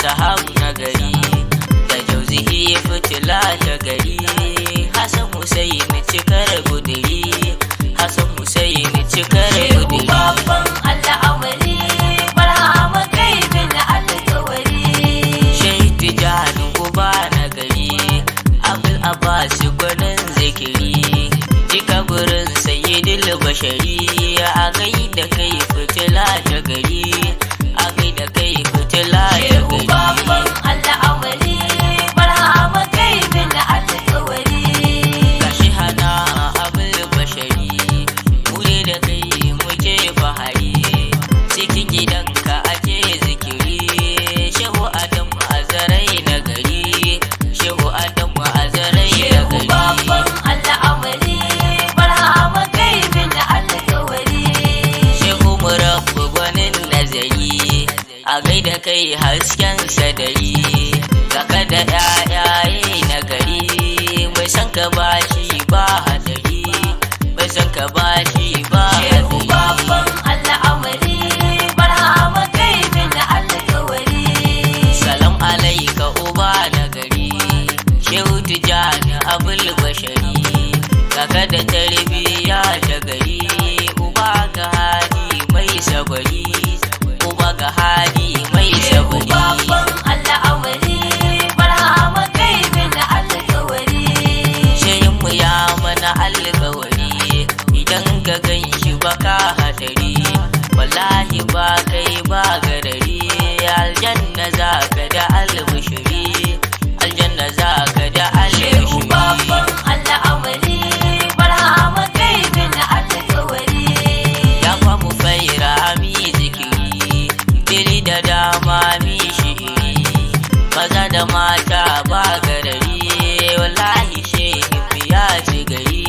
sahabu na gari da jauzihi fitila ta gari Hassan Hussein cikar guduri Hassan Hussein cikar guduri babban al'amari barhama kai bin alƙawari Shehu Tijjani uba na gari Abul Abbas gwanin zikiri jika gurin sayyidul bashari a gaida kai fitila ta gari a gaida kai fitila ta gari babban al'amari barhama kai bin alƙawari gashi hana abul bashari mure da kai muke bahari cikin gidanka ake zikiri shehu adam azarai na gari shehu adam azarai na gari babban al'amari barhama kai bin alƙawari shehu murabbu gwanin nazari a gaida kai hasken sadari kaka da yayaye na gari mai san ka bashi ba hadari mai san ka bashi ba shehu hadari babban al'amari barhama kai bin alƙawari salam alaika uba na gari shehu tijani abul bashari kaka da tarbiya ta gari uba ga hali mai sabari uba ga hali mai sabari babban al'amari barhama kai bin alƙawari shayin mu ya mana alƙawari idan ka gan shi baka hadari wallahi ba kai ba garari aljanna za ka da albushiri aljanna za ka da shehu albushiri babban al'amari barhama kai bin alƙawari ya famu faira mi zikiri diri da dama mi shiri maza da mata ba garari wallahi shehin biya ci gari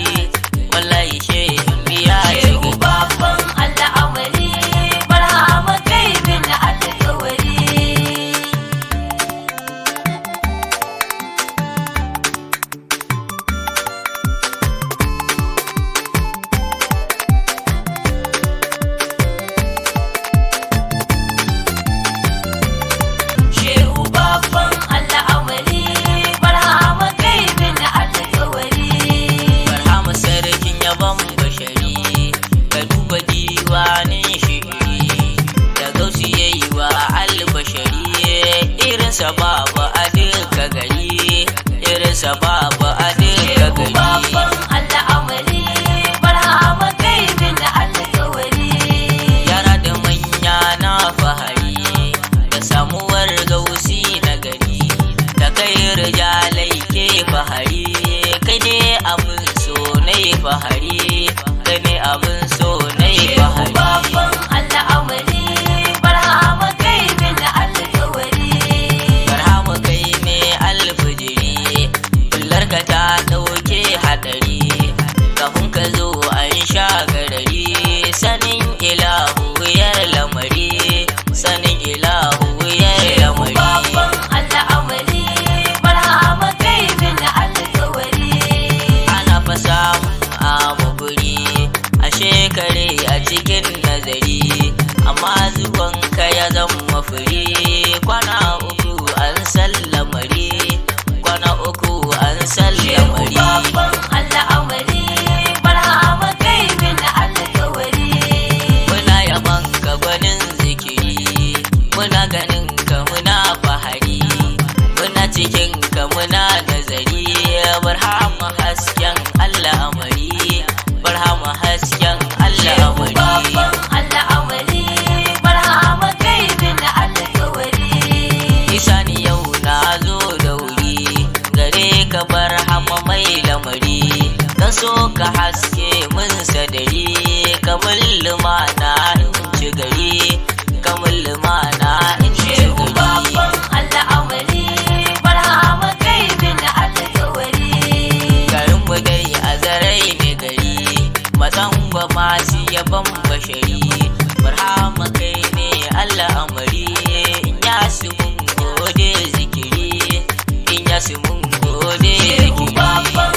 wallahi shehin biya ci shehu gari babban al'amari barhama kai bin alƙawari shehu babban al'amari barhama kai bin alƙawari barhama sarkin yaban bashari ka duba diwanin shiri da gausi yayi wa albashari irinsa babu a duka gari irinsa babu a duka shehu gari babban al'amari barhama kai bin alƙawari yara da manya na fahari da samuwar gausi na gari da kai rijalai ke fahari kai ne abin so na fahari kai ne abin so na shehu fahari babban al'amari barhama kai bin alƙawari barhama kai ne alfijiri kullar ka ta ɗauke haɗari kafin ka zo an sha garari sanin ilahu yar lamari sanin ilahu yar shehu lamari babban al'amari barhama kai bin alƙawari ana fasa a muguri a shekare a cikin nazari amma zuwanka ya zama fure kwana uku an sallamari kwana uku an shehu sallamari babban al'amari barhama kai bin alƙawari muna yaban ka gwanin zikiri muna ganin ka muna fahari muna cikin ka muna nazari barhama hasken al'amari barhama hasken shehu al'amari babban al'amari barhama kai bin alƙawari isani yau na zo da wuri gare ka barhama mai lamari kan so ka haske mun sadari kamar lumana in ci gari kamar lumana in ci shehu gari babban al'amari barhama kai bin alƙawari garin mu dai a zarai ne gari matsan gwa masu yaban bashari barhama kai ne al'amari in ya su mun gode zikiri in ya su mun gode shehu zikiri babban